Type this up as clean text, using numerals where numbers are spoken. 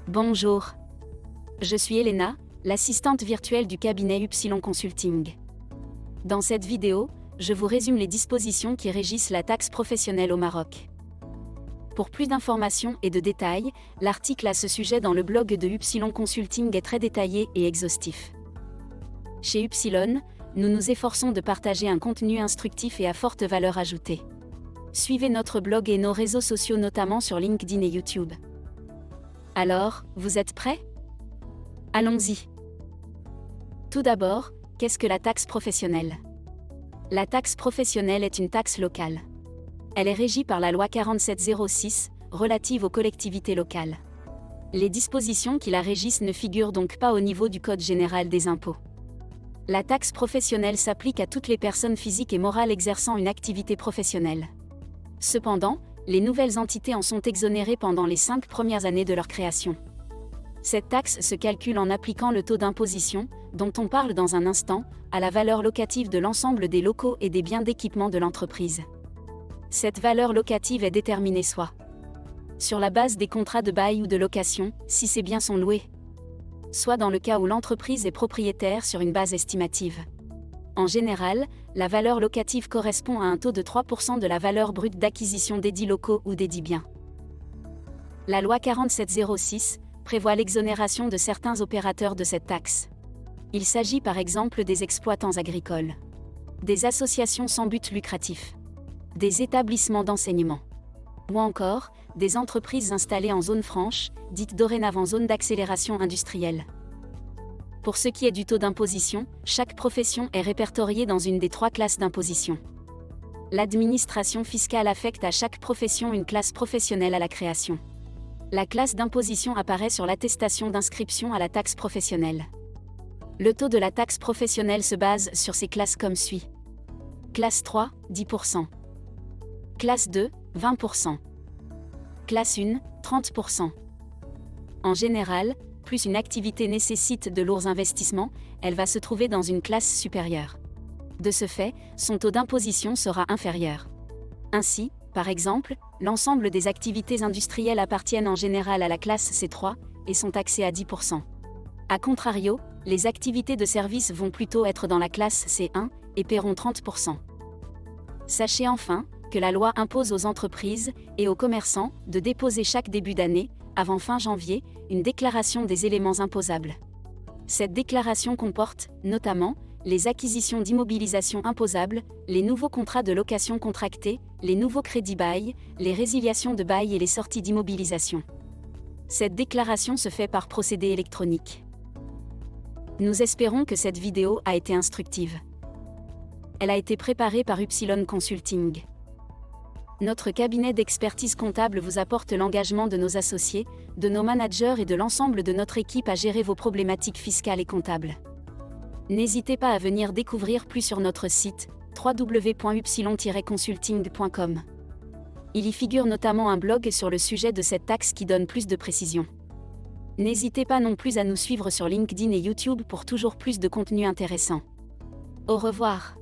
Bonjour. Je suis Elena, l'assistante virtuelle du cabinet Upsilon Consulting. Dans cette vidéo, je vous résume les dispositions qui régissent la taxe professionnelle au Maroc. Pour plus d'informations et de détails, l'article à ce sujet dans le blog de Upsilon Consulting est très détaillé et exhaustif. Chez Upsilon, nous nous efforçons de partager un contenu instructif et à forte valeur ajoutée. Suivez notre blog et nos réseaux sociaux notamment sur LinkedIn et YouTube. Alors, vous êtes prêts ? Allons-y. Tout d'abord, qu'est-ce que la taxe professionnelle ? La taxe professionnelle est une taxe locale. Elle est régie par la loi 4706, relative aux collectivités locales. Les dispositions qui la régissent ne figurent donc pas au niveau du Code général des impôts. La taxe professionnelle s'applique à toutes les personnes physiques et morales exerçant une activité professionnelle. Cependant, les nouvelles entités en sont exonérées pendant les 5 premières années de leur création. Cette taxe se calcule en appliquant le taux d'imposition, dont on parle dans un instant, à la valeur locative de l'ensemble des locaux et des biens d'équipement de l'entreprise. Cette valeur locative est déterminée soit sur la base des contrats de bail ou de location, si ces biens sont loués, soit dans le cas où l'entreprise est propriétaire sur une base estimative. En général, la valeur locative correspond à un taux de 3% de la valeur brute d'acquisition des dits locaux ou des dits biens. La loi 4706 prévoit l'exonération de certains opérateurs de cette taxe. Il s'agit par exemple des exploitants agricoles, des associations sans but lucratif, des établissements d'enseignement, ou encore des entreprises installées en zone franche, dites dorénavant zone d'accélération industrielle. Pour ce qui est du taux d'imposition, chaque profession est répertoriée dans une des 3 classes d'imposition. L'administration fiscale affecte à chaque profession une classe professionnelle à la création. La classe d'imposition apparaît sur l'attestation d'inscription à la taxe professionnelle. Le taux de la taxe professionnelle se base sur ces classes comme suit. Classe 3, 10%. Classe 2, 20%. Classe 1, 30%. En général, plus une activité nécessite de lourds investissements, elle va se trouver dans une classe supérieure. De ce fait, son taux d'imposition sera inférieur. Ainsi, par exemple, l'ensemble des activités industrielles appartiennent en général à la classe C3 et sont taxées à 10%. A contrario, les activités de service vont plutôt être dans la classe C1 et paieront 30%. Sachez enfin que la loi impose aux entreprises et aux commerçants de déposer chaque début d'année, avant fin janvier, une déclaration des éléments imposables. Cette déclaration comporte, notamment, les acquisitions d'immobilisation imposables, les nouveaux contrats de location contractés, les nouveaux crédits bail, les résiliations de bail et les sorties d'immobilisation. Cette déclaration se fait par procédé électronique. Nous espérons que cette vidéo a été instructive. Elle a été préparée par Upsilon Consulting. Notre cabinet d'expertise comptable vous apporte l'engagement de nos associés, de nos managers et de l'ensemble de notre équipe à gérer vos problématiques fiscales et comptables. N'hésitez pas à venir découvrir plus sur notre site www.upsilon-consulting.com. Il y figure notamment un blog sur le sujet de cette taxe qui donne plus de précisions. N'hésitez pas non plus à nous suivre sur LinkedIn et YouTube pour toujours plus de contenu intéressant. Au revoir.